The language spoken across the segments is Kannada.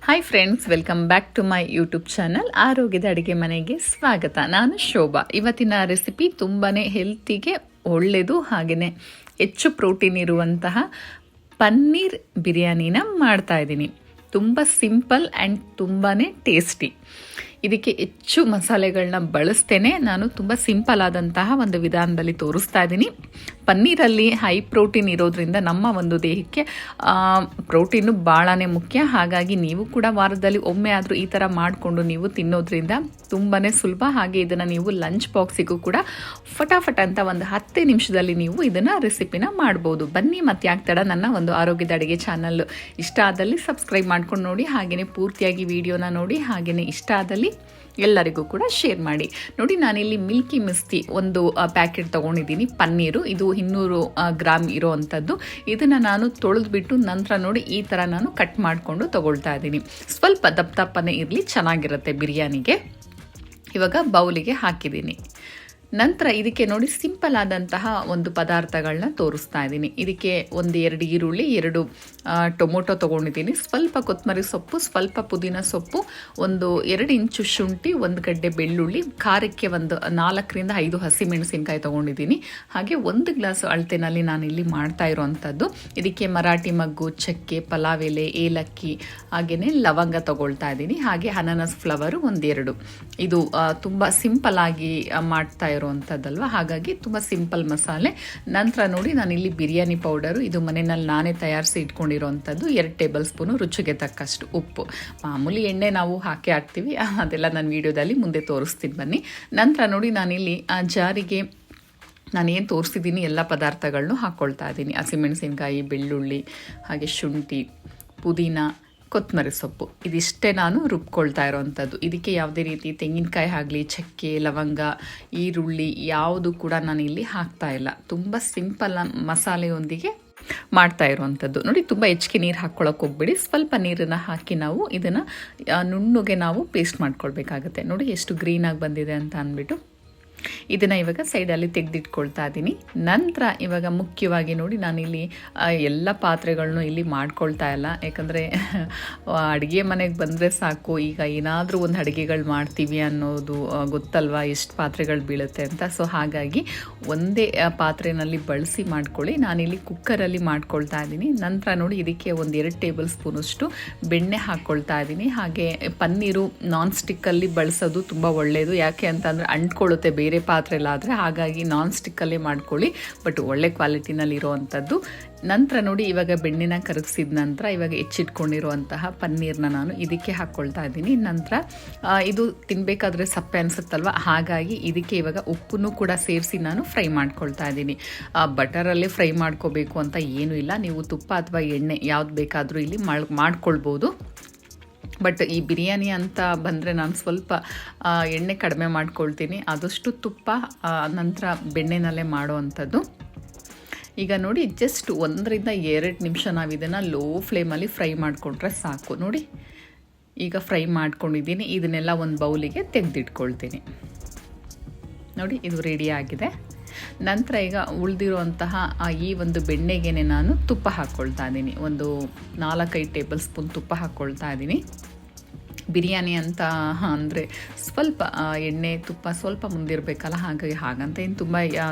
Hi friends, welcome back to my YouTube channel ಆರೋಗ್ಯದ ಅಡುಗೆ ಮನೆಗೆ ಸ್ವಾಗತ. ನಾನು ಶೋಭಾ. ಇವತ್ತಿನ ರೆಸಿಪಿ ತುಂಬಾ ಹೆಲ್ತಿಗೆ ಒಳ್ಳೆಯದು, ಹಾಗೆಯೇ ಹೆಚ್ಚು ಪ್ರೋಟೀನ್ ಇರುವಂತಹ ಪನ್ನೀರ್ ಬಿರಿಯಾನಿನ ಮಾಡ್ತಾ ಇದ್ದೀನಿ. ತುಂಬ ಸಿಂಪಲ್ ಆ್ಯಂಡ್ ತುಂಬಾ ಟೇಸ್ಟಿ. ಇದಕ್ಕೆ ಹೆಚ್ಚು ಮಸಾಲೆಗಳನ್ನ ಬಳಸ್ತೇನೆ. ನಾನು ತುಂಬ ಸಿಂಪಲ್ ಆದಂತಹ ಒಂದು ವಿಧಾನದಲ್ಲಿ ತೋರಿಸ್ತಾ ಇದ್ದೀನಿ. ಪನ್ನೀರಲ್ಲಿ ಹೈ ಪ್ರೋಟೀನ್ ಇರೋದ್ರಿಂದ ನಮ್ಮ ಒಂದು ದೇಹಕ್ಕೆ ಪ್ರೋಟೀನು ಭಾಳನೇ ಮುಖ್ಯ. ಹಾಗಾಗಿ ನೀವು ಕೂಡ ವಾರದಲ್ಲಿ ಒಮ್ಮೆ ಆದರೂ ಈ ಥರ ಮಾಡಿಕೊಂಡು ನೀವು ತಿನ್ನೋದ್ರಿಂದ ತುಂಬಾ ಸುಲಭ. ಹಾಗೆ ಇದನ್ನು ನೀವು ಲಂಚ್ ಬಾಕ್ಸಿಗೂ ಕೂಡ ಫಟಾಫಟ್ ಅಂತ ಒಂದು 10 ನಿಮಿಷದಲ್ಲಿ ನೀವು ಇದನ್ನು ರೆಸಿಪಿನ ಮಾಡ್ಬೋದು. ಬನ್ನಿ, ಮತ್ತೆ ಯಾಕೆ ತಡ, ನನ್ನ ಒಂದು ಆರೋಗ್ಯದ ಅಡುಗೆ ಚಾನಲ್ ಇಷ್ಟ ಆದಲ್ಲಿ ಸಬ್ಸ್ಕ್ರೈಬ್ ಮಾಡ್ಕೊಂಡು ನೋಡಿ, ಹಾಗೆಯೇ ಪೂರ್ತಿಯಾಗಿ ವಿಡಿಯೋನ ನೋಡಿ, ಹಾಗೆಯೇ ಇಷ್ಟ ಆದಲ್ಲಿ ಎಲ್ಲರಿಗೂ ಕೂಡ ಶೇರ್ ಮಾಡಿ. ನೋಡಿ, ನಾನಿಲ್ಲಿ ಮಿಲ್ಕಿ ಮಿಸ್ತಿ ಒಂದು ಪ್ಯಾಕೆಟ್ ತೊಗೊಂಡಿದ್ದೀನಿ. ಪನ್ನೀರು ಇದು 200 ಗ್ರಾಮ್ ಇರೋ ಅಂಥದ್ದು. ಇದನ್ನು ನಾನು ತೊಳೆದ್ಬಿಟ್ಟು ನಂತರ ನೋಡಿ ಈ ಥರ ನಾನು ಕಟ್ ಮಾಡಿಕೊಂಡು ತೊಗೊಳ್ತಾ ಇದ್ದೀನಿ. ಸ್ವಲ್ಪ ದಪ್ಪನೇ ಇರಲಿ, ಚೆನ್ನಾಗಿರುತ್ತೆ ಬಿರಿಯಾನಿಗೆ. ಇವಾಗ ಬೌಲಿಗೆ ಹಾಕಿದ್ದೀನಿ. ನಂತರ ಇದಕ್ಕೆ ನೋಡಿ ಸಿಂಪಲ್ ಆದಂತಹ ಒಂದು ಪದಾರ್ಥಗಳನ್ನ ತೋರಿಸ್ತಾ ಇದ್ದೀನಿ. ಇದಕ್ಕೆ 1-2 ಈರುಳ್ಳಿ, 2 ಟೊಮೊಟೊ ತೊಗೊಂಡಿದ್ದೀನಿ, ಸ್ವಲ್ಪ ಕೊತ್ತಂಬರಿ ಸೊಪ್ಪು, ಸ್ವಲ್ಪ ಪುದೀನ ಸೊಪ್ಪು, 2 ಇಂಚು ಶುಂಠಿ, 1 ಗಡ್ಡೆ ಬೆಳ್ಳುಳ್ಳಿ, ಖಾರಕ್ಕೆ 4ರಿಂದ 5 ಹಸಿಮೆಣಸಿನಕಾಯಿ ತೊಗೊಂಡಿದ್ದೀನಿ. ಹಾಗೆ 1 ಗ್ಲಾಸ್ ಅಳತೆನಲ್ಲಿ ನಾನಿಲ್ಲಿ ಮಾಡ್ತಾ ಇರೋವಂಥದ್ದು. ಇದಕ್ಕೆ ಮರಾಠಿ ಮಗ್ಗು, ಚಕ್ಕೆ, ಪಲಾವ್ ಎಲೆ, ಏಲಕ್ಕಿ, ಹಾಗೆಯೇ ಲವಂಗ ತೊಗೊಳ್ತಾ ಇದ್ದೀನಿ. ಹಾಗೆ ಅನಾನಸ್ ಫ್ಲವರು 1-2. ಇದು ತುಂಬ ಸಿಂಪಲ್ ಆಗಿ ಮಾಡ್ತಾ ಇರುವಂಥದ್ದಲ್ವ, ಹಾಗಾಗಿ ತುಂಬ ಸಿಂಪಲ್ ಮಸಾಲೆ. ನಂತರ ನೋಡಿ ನಾನಿಲ್ಲಿ ಬಿರಿಯಾನಿ ಪೌಡರು, ಇದು ಮನೆಯಲ್ಲಿ ನಾನೇ ತಯಾರಿಸಿ ಇಟ್ಕೊಂಡಿರೋವಂಥದ್ದು. 2 ಟೇಬಲ್ ಸ್ಪೂನು, ರುಚಿಗೆ ತಕ್ಕಷ್ಟು ಉಪ್ಪು. ಮಾಮೂಲಿ ಎಣ್ಣೆ ನಾವು ಹಾಕ್ತೀವಿ, ಅದೆಲ್ಲ ನಾನು ವಿಡಿಯೋದಲ್ಲಿ ಮುಂದೆ ತೋರಿಸ್ತೀನಿ ಬನ್ನಿ. ನಂತರ ನೋಡಿ ನಾನಿಲ್ಲಿ ಜಾರಿಗೆ ನಾನೇನು ತೋರಿಸಿದ್ದೀನಿ ಎಲ್ಲ ಪದಾರ್ಥಗಳನ್ನೂ ಹಾಕ್ಕೊಳ್ತಾ ಇದ್ದೀನಿ. ಹಸಿಮೆಣಸಿನ್ಕಾಯಿ, ಬೆಳ್ಳುಳ್ಳಿ, ಹಾಗೆ ಶುಂಠಿ, ಪುದೀನ, ಕೊತ್ತಂಬರಿ ಸೊಪ್ಪು, ಇದಿಷ್ಟೇ ನಾನು ರುಬ್ಕೊಳ್ತಾ ಇರೋವಂಥದ್ದು. ಇದಕ್ಕೆ ಯಾವುದೇ ರೀತಿ ತೆಂಗಿನಕಾಯಿ ಆಗಲಿ, ಚಕ್ಕೆ, ಲವಂಗ, ಈರುಳ್ಳಿ ಯಾವುದು ಕೂಡ ನಾನು ಇಲ್ಲಿ ಹಾಕ್ತಾ ಇಲ್ಲ. ತುಂಬ ಸಿಂಪಲ್ ಮಸಾಲೆಯೊಂದಿಗೆ ಮಾಡ್ತಾ ಇರುವಂಥದ್ದು. ನೋಡಿ, ತುಂಬ ಹೆಚ್ಚಿಗೆ ನೀರು ಹಾಕ್ಕೊಳಕ್ಕೆ ಹೋಗ್ಬೇಡಿ. ಸ್ವಲ್ಪ ನೀರನ್ನು ಹಾಕಿ ನಾವು ಇದನ್ನು ನುಣ್ಣಗೆ ನಾವು ಪೇಸ್ಟ್ ಮಾಡ್ಕೊಳ್ಬೇಕಾಗತ್ತೆ. ನೋಡಿ ಎಷ್ಟು ಗ್ರೀನಾಗಿ ಬಂದಿದೆ ಅಂತ ಅಂದ್ಬಿಟ್ಟು ಇದನ್ನು ಇವಾಗ ಸೈಡಲ್ಲಿ ತೆಗೆದಿಟ್ಕೊಳ್ತಾ ಇದ್ದೀನಿ. ನಂತರ ಇವಾಗ ಮುಖ್ಯವಾಗಿ ನೋಡಿ ನಾನಿಲ್ಲಿ ಎಲ್ಲ ಪಾತ್ರೆಗಳನ್ನೂ ಇಲ್ಲಿ ಮಾಡ್ಕೊಳ್ತಾ ಇಲ್ಲ. ಯಾಕಂದರೆ ಅಡುಗೆ ಮನೆಗೆ ಬಂದರೆ ಸಾಕು, ಈಗ ಏನಾದರೂ ಒಂದು ಅಡುಗೆಗಳು ಮಾಡ್ತೀವಿ ಅನ್ನೋದು ಗೊತ್ತಲ್ವ, ಎಷ್ಟು ಪಾತ್ರೆಗಳು ಬೀಳುತ್ತೆ ಅಂತ. ಸೊ ಹಾಗಾಗಿ ಒಂದೇ ಪಾತ್ರೆಯಲ್ಲಿ ಬಳಸಿ ಮಾಡ್ಕೊಳ್ಳಿ. ನಾನಿಲ್ಲಿ ಕುಕ್ಕರಲ್ಲಿ ಮಾಡ್ಕೊಳ್ತಾ ಇದ್ದೀನಿ. ನಂತರ ನೋಡಿ ಇದಕ್ಕೆ 1-2 ಟೇಬಲ್ ಸ್ಪೂನಷ್ಟು ಬೆಣ್ಣೆ ಹಾಕ್ಕೊಳ್ತಾ ಇದ್ದೀನಿ. ಹಾಗೆ ಪನ್ನೀರು ನಾನ್ ಸ್ಟಿಕ್ಕಲ್ಲಿ ಬಳಸೋದು ತುಂಬ ಒಳ್ಳೆಯದು. ಯಾಕೆ ಅಂತಂದರೆ ಅಂಟ್ಕೊಳ್ಳುತ್ತೆ ಬೇರೆ ಪಾತ್ರೆಲಾದರೆ, ಹಾಗಾಗಿ ನಾನ್ ಸ್ಟಿಕ್ಕಲ್ಲೇ ಮಾಡ್ಕೊಳ್ಳಿ, ಬಟ್ ಒಳ್ಳೆ ಕ್ವಾಲಿಟಿನಲ್ಲಿ ಇರೋವಂಥದ್ದು. ನಂತರ ನೋಡಿ ಇವಾಗ ಬೆಣ್ಣೆನ ಕರಗಿಸಿದ ನಂತರ ಇವಾಗ ಹೆಚ್ಚಿಟ್ಕೊಂಡಿರುವಂತಹ ಪನ್ನೀರ್ನ ನಾನು ಇದಕ್ಕೆ ಹಾಕ್ಕೊಳ್ತಾ ಇದ್ದೀನಿ. ನಂತರ ಇದು ತಿನ್ನಬೇಕಾದ್ರೆ ಸಪ್ಪೆ ಅನಿಸುತ್ತಲ್ವ, ಹಾಗಾಗಿ ಇದಕ್ಕೆ ಇವಾಗ ಉಪ್ಪನ್ನು ಕೂಡ ಸೇರಿಸಿ ನಾನು ಫ್ರೈ ಮಾಡ್ಕೊಳ್ತಾ ಇದ್ದೀನಿ. ಬಟರಲ್ಲೇ ಫ್ರೈ ಮಾಡ್ಕೋಬೇಕು ಅಂತ ಏನೂ ಇಲ್ಲ, ನೀವು ತುಪ್ಪ ಅಥವಾ ಎಣ್ಣೆ ಯಾವ್ದು ಬೇಕಾದರೂ ಇಲ್ಲಿ ಮಾಡ್ಕೊಳ್ಬೋದು. ಬಟ್ ಈ ಬಿರಿಯಾನಿ ಅಂತ ಬಂದರೆ ನಾನು ಸ್ವಲ್ಪ ಎಣ್ಣೆ ಕಡಿಮೆ ಮಾಡ್ಕೊಳ್ತೀನಿ, ಆದಷ್ಟು ತುಪ್ಪ ನಂತರ ಬೆಣ್ಣೆನಲ್ಲೇ ಮಾಡೋ ಅಂಥದ್ದು. ಈಗ ನೋಡಿ ಜಸ್ಟ್ 1-2 ನಿಮಿಷ ನಾವು ಇದನ್ನು ಲೋ ಫ್ಲೇಮಲ್ಲಿ ಫ್ರೈ ಮಾಡಿಕೊಂಡ್ರೆ ಸಾಕು. ನೋಡಿ ಈಗ ಫ್ರೈ ಮಾಡ್ಕೊಂಡಿದ್ದೀನಿ. ಇದನ್ನೆಲ್ಲ ಒಂದು ಬೌಲಿಗೆ ತೆಗೆದಿಟ್ಕೊಳ್ತೀನಿ. ನೋಡಿ ಇದು ರೆಡಿ ಆಗಿದೆ. ನಂತರ ಈಗ ಉಳಿದಿರುವಂತಹ ಈ ಒಂದು ಬೆಣ್ಣೆಗೆ ನಾನು ತುಪ್ಪ ಹಾಕ್ಕೊಳ್ತಾ ಇದ್ದೀನಿ. 4-5 ಟೇಬಲ್ ಸ್ಪೂನ್ ತುಪ್ಪ ಹಾಕ್ಕೊಳ್ತಾ ಇದ್ದೀನಿ. ಬಿರಿಯಾನಿ ಅಂತ ಅಂದರೆ ಸ್ವಲ್ಪ ಎಣ್ಣೆ ತುಪ್ಪ ಸ್ವಲ್ಪ ಮುಂದಿರಬೇಕಲ್ಲ, ಹಾಗಂತ ಏನು ತುಂಬ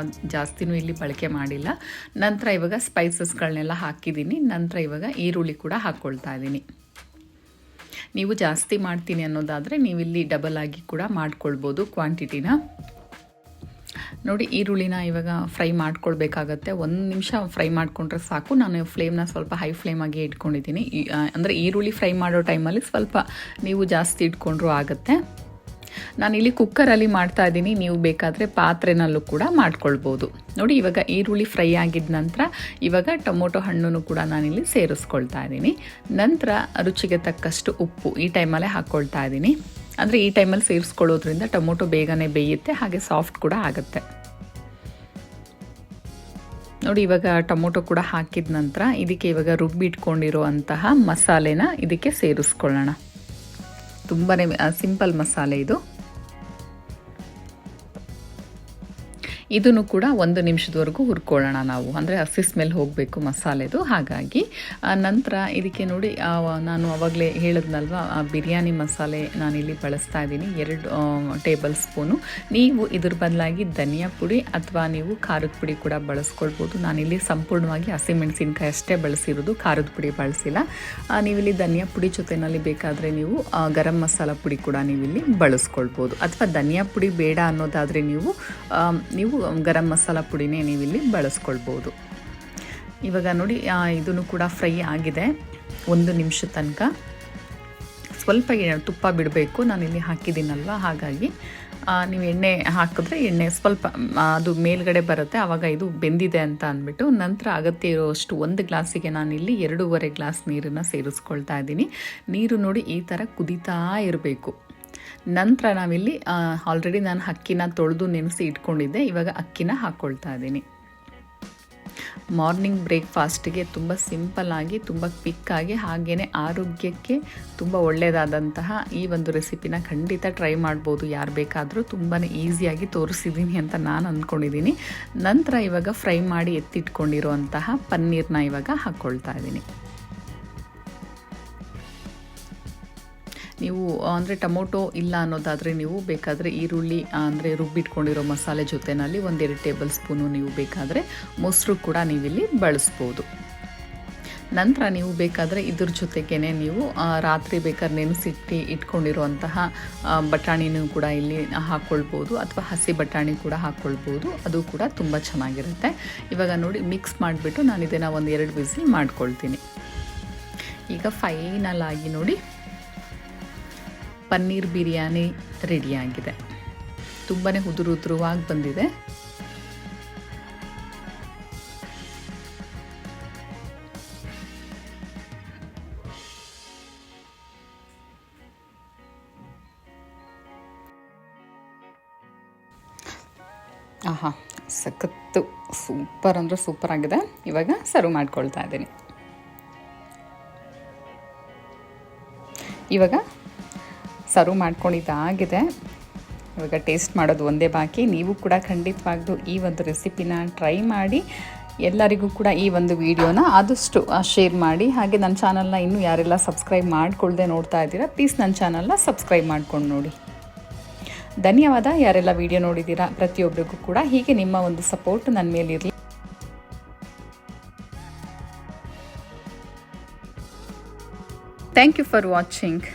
ಜಾಸ್ತಿನೂ ಇಲ್ಲಿ ಬಳಕೆ ಮಾಡಿಲ್ಲ. ನಂತರ ಇವಾಗ ಸ್ಪೈಸಸ್ಗಳನ್ನೆಲ್ಲ ಹಾಕಿದ್ದೀನಿ. ನಂತರ ಇವಾಗ ಈರುಳ್ಳಿ ಕೂಡ ಹಾಕ್ಕೊಳ್ತಾ ಇದ್ದೀನಿ. ನೀವು ಜಾಸ್ತಿ ಮಾಡ್ತೀನಿ ಅನ್ನೋದಾದರೆ ನೀವಿಲ್ಲಿ ಡಬಲ್ ಆಗಿ ಕೂಡ ಮಾಡ್ಕೊಳ್ಬೋದು ಕ್ವಾಂಟಿಟಿನ. ನೋಡಿ ಈರುಳ್ಳಿನ ಇವಾಗ ಫ್ರೈ ಮಾಡ್ಕೊಳ್ಬೇಕಾಗತ್ತೆ. 1 ನಿಮಿಷ ಫ್ರೈ ಮಾಡಿಕೊಂಡ್ರೆ ಸಾಕು. ನಾನು ಫ್ಲೇಮ್ನ ಸ್ವಲ್ಪ ಹೈ ಫ್ಲೇಮಾಗಿ ಇಟ್ಕೊಂಡಿದ್ದೀನಿ. ಅಂದರೆ ಈರುಳ್ಳಿ ಫ್ರೈ ಮಾಡೋ ಟೈಮಲ್ಲಿ ಸ್ವಲ್ಪ ನೀವು ಜಾಸ್ತಿ ಇಟ್ಕೊಂಡ್ರೂ ಆಗುತ್ತೆ. ನಾನಿಲ್ಲಿ ಕುಕ್ಕರಲ್ಲಿ ಮಾಡ್ತಾ ಇದ್ದೀನಿ, ನೀವು ಬೇಕಾದರೆ ಪಾತ್ರೆನಲ್ಲೂ ಕೂಡ ಮಾಡ್ಕೊಳ್ಬೋದು. ನೋಡಿ ಇವಾಗ ಈರುಳ್ಳಿ ಫ್ರೈ ಆಗಿದ ನಂತರ ಇವಾಗ ಟೊಮೊಟೊ ಹಣ್ಣನ್ನು ಕೂಡ ನಾನಿಲ್ಲಿ ಸೇರಿಸ್ಕೊಳ್ತಾ ಇದ್ದೀನಿ. ನಂತರ ರುಚಿಗೆ ತಕ್ಕಷ್ಟು ಉಪ್ಪು ಈ ಟೈಮಲ್ಲೇ ಹಾಕ್ಕೊಳ್ತಾ ಇದ್ದೀನಿ. ಅಂದರೆ ಈ ಟೈಮಲ್ಲಿ ಸೇರಿಸ್ಕೊಳ್ಳೋದ್ರಿಂದ ಟೊಮೊಟೊ ಬೇಗನೆ ಬೇಯುತ್ತೆ, ಹಾಗೆ ಸಾಫ್ಟ್ ಕೂಡ ಆಗುತ್ತೆ. ನೋಡಿ ಇವಾಗ ಟೊಮೊಟೊ ಕೂಡ ಹಾಕಿದ ನಂತರ ಇದಕ್ಕೆ ಇವಾಗ ರುಬ್ಬಿಟ್ಕೊಂಡಿರುವಂತಹ ಮಸಾಲೆನ ಇದಕ್ಕೆ ಸೇರಿಸ್ಕೊಳ್ಳೋಣ. ತುಂಬಾ ಸಿಂಪಲ್ ಮಸಾಲೆ ಇದು. ಇದನ್ನು ಕೂಡ 1 ನಿಮಿಷದವರೆಗೂ ಹುರ್ಕೊಳ್ಳೋಣ ನಾವು, ಅಂದರೆ ಹಸಿ ಸ್ಮೆಲ್ ಹೋಗಬೇಕು ಮಸಾಲೆದು. ಹಾಗಾಗಿ ನಂತರ ಇದಕ್ಕೆ ನೋಡಿ ನಾನು ಆವಾಗಲೇ ಹೇಳಿದ್ನಲ್ವ ಬಿರಿಯಾನಿ ಮಸಾಲೆ ನಾನಿಲ್ಲಿ ಬಳಸ್ತಾ ಇದ್ದೀನಿ 2 ಟೇಬಲ್ ಸ್ಪೂನು. ನೀವು ಇದ್ರ ಬದಲಾಗಿ ಧನಿಯಾ ಪುಡಿ ಅಥವಾ ನೀವು ಖಾರದ ಪುಡಿ ಕೂಡ ಬಳಸ್ಕೊಳ್ಬೋದು. ನಾನಿಲ್ಲಿ ಸಂಪೂರ್ಣವಾಗಿ ಹಸಿಮೆಣಸಿನ್ಕಾಯಿ ಅಷ್ಟೇ ಬಳಸಿರೋದು, ಖಾರದ ಪುಡಿ ಬಳಸಿಲ್ಲ. ನೀವಿಲ್ಲಿ ಧನಿಯಾ ಪುಡಿ ಜೊತೆಯಲ್ಲಿ ಬೇಕಾದರೆ ನೀವು ಗರಂ ಮಸಾಲ ಪುಡಿ ಕೂಡ ನೀವಿಲ್ಲಿ ಬಳಸ್ಕೊಳ್ಬೋದು. ಅಥವಾ ಧನಿಯಾ ಪುಡಿ ಬೇಡ ಅನ್ನೋದಾದರೆ ನೀವು ಗರಂ ಮಸಾಲ ಪುಡಿನೇ ನೀವಿಲ್ಲಿ ಬಳಸ್ಕೊಳ್ಬೋದು. ಇವಾಗ ನೋಡಿ ಇದನ್ನು ಕೂಡ ಫ್ರೈ ಆಗಿದೆ 1 ನಿಮಿಷ ತನಕ. ಸ್ವಲ್ಪ ತುಪ್ಪ ಬಿಡಬೇಕು, ನಾನಿಲ್ಲಿ ಹಾಕಿದ್ದೀನಲ್ವ, ಹಾಗಾಗಿ ನೀವು ಎಣ್ಣೆ ಹಾಕಿದ್ರೆ ಎಣ್ಣೆ ಸ್ವಲ್ಪ ಅದು ಮೇಲ್ಗಡೆ ಬರುತ್ತೆ, ಆವಾಗ ಇದು ಬೆಂದಿದೆ ಅಂತ ಅಂದ್ಬಿಟ್ಟು. ನಂತರ ಅಗತ್ಯ ಇರೋಷ್ಟು 1 ಗ್ಲಾಸಿಗೆ ನಾನಿಲ್ಲಿ 2.5 ಗ್ಲಾಸ್ ನೀರನ್ನು ಸೇರಿಸ್ಕೊಳ್ತಾ ಇದ್ದೀನಿ. ನೀರು ನೋಡಿ ಈ ಥರ ಕುದೀತಾ ಇರಬೇಕು. ನಂತರ ನಾವಿಲ್ಲಿ ಆಲ್ರೆಡಿ ನಾನು ಅಕ್ಕಿನ ತೊಳೆದು ನೆನೆಸಿ ಇಟ್ಕೊಂಡಿದ್ದೆ, ಇವಾಗ ಅಕ್ಕಿನ ಹಾಕ್ಕೊಳ್ತಾ ಇದ್ದೀನಿ. ಮಾರ್ನಿಂಗ್ ಬ್ರೇಕ್ಫಾಸ್ಟಿಗೆ ತುಂಬ ಸಿಂಪಲ್ಲಾಗಿ, ತುಂಬ ಕ್ವಿಕ್ಕಾಗಿ, ಹಾಗೆಯೇ ಆರೋಗ್ಯಕ್ಕೆ ತುಂಬ ಒಳ್ಳೆಯದಾದಂತಹ ಈ ಒಂದು ರೆಸಿಪಿನ ಖಂಡಿತ ಟ್ರೈ ಮಾಡ್ಬೋದು ಯಾರು ಬೇಕಾದರೂ. ತುಂಬಾ ಈಸಿಯಾಗಿ ತೋರಿಸಿದ್ದೀನಿ ಅಂತ ನಾನು ಅಂದ್ಕೊಂಡಿದ್ದೀನಿ. ನಂತರ ಇವಾಗ ಫ್ರೈ ಮಾಡಿ ಎತ್ತಿಟ್ಕೊಂಡಿರುವಂತಹ ಪನ್ನೀರ್ನ ಇವಾಗ ಹಾಕ್ಕೊಳ್ತಾ ಇದ್ದೀನಿ. ನೀವು ಅಂದರೆ ಟೊಮೊಟೊ ಇಲ್ಲ ಅನ್ನೋದಾದರೆ ನೀವು ಬೇಕಾದರೆ ಈರುಳ್ಳಿ ಅಂದರೆ ರುಬ್ಬಿಟ್ಕೊಂಡಿರೋ ಮಸಾಲೆ ಜೊತೆಯಲ್ಲಿ 1-2 ಟೇಬಲ್ ಸ್ಪೂನು ನೀವು ಬೇಕಾದರೆ ಮೊಸರು ಕೂಡ ನೀವಿಲ್ಲಿ ಬಳಸ್ಬೋದು. ನಂತರ ನೀವು ಬೇಕಾದರೆ ಇದ್ರ ಜೊತೆಗೇ ನೀವು ರಾತ್ರಿ ಬೇಕಾದ್ರೆ ನೆನೆಸಿಟ್ಟು ಇಟ್ಕೊಂಡಿರುವಂತಹ ಬಟಾಣಿನೂ ಕೂಡ ಇಲ್ಲಿ ಹಾಕ್ಕೊಳ್ಬೋದು, ಅಥವಾ ಹಸಿ ಬಟಾಣಿ ಕೂಡ ಹಾಕ್ಕೊಳ್ಬೋದು, ಅದು ಕೂಡ ತುಂಬ ಚೆನ್ನಾಗಿರುತ್ತೆ. ಇವಾಗ ನೋಡಿ ಮಿಕ್ಸ್ ಮಾಡಿಬಿಟ್ಟು ನಾನು ಇದನ್ನು 1-2 ವಿಸಿಲ್ ಮಾಡ್ಕೊಳ್ತೀನಿ. ಈಗ ಫೈನಲ್ ಆಗಿ ನೋಡಿ ಪನ್ನೀರ್ ಬಿರಿಯಾನಿ ರೆಡಿಯಾಗಿದೆ. ತುಂಬಾ ಉದುರುವಾಗಿ ಬಂದಿದೆ. ಆಹಾ, ಸಖತ್ತು ಸೂಪರ್ ಅಂದರೆ ಸೂಪರ್ ಆಗಿದೆ. ಇವಾಗ ಸರ್ವ್ ಮಾಡ್ಕೊಳ್ತಾ ಇದ್ದೀನಿ. ಇವಾಗ ಸರ್ವ್ ಮಾಡ್ಕೊಂಡಿದ್ದಾಗಿದೆ. ಇವಾಗ ಟೇಸ್ಟ್ ಮಾಡೋದು ಒಂದೇ ಬಾಕಿ. ನೀವು ಕೂಡ ಖಂಡಿತವಾಗ್ಲೂ ಈ ಒಂದು ರೆಸಿಪಿನ ಟ್ರೈ ಮಾಡಿ, ಎಲ್ಲರಿಗೂ ಕೂಡ ಈ ಒಂದು ವಿಡಿಯೋನ ಆದಷ್ಟು ಶೇರ್ ಮಾಡಿ. ಹಾಗೆ ನನ್ನ ಚಾನಲ್ನ ಇನ್ನೂ ಯಾರೆಲ್ಲ ಸಬ್ಸ್ಕ್ರೈಬ್ ಮಾಡ್ಕೊಳ್ದೆ ನೋಡ್ತಾ ಇದ್ದೀರಾ, ಪ್ಲೀಸ್ ನನ್ನ ಚಾನಲ್ನ ಸಬ್ಸ್ಕ್ರೈಬ್ ಮಾಡ್ಕೊಂಡು ನೋಡಿ. ಧನ್ಯವಾದ ಯಾರೆಲ್ಲ ವಿಡಿಯೋ ನೋಡಿದ್ದೀರಾ ಪ್ರತಿಯೊಬ್ಬರಿಗೂ ಕೂಡ. ಹೀಗೆ ನಿಮ್ಮ ಒಂದು ಸಪೋರ್ಟ್ ನನ್ನ ಮೇಲಿರಲಿ. Thank you for watching.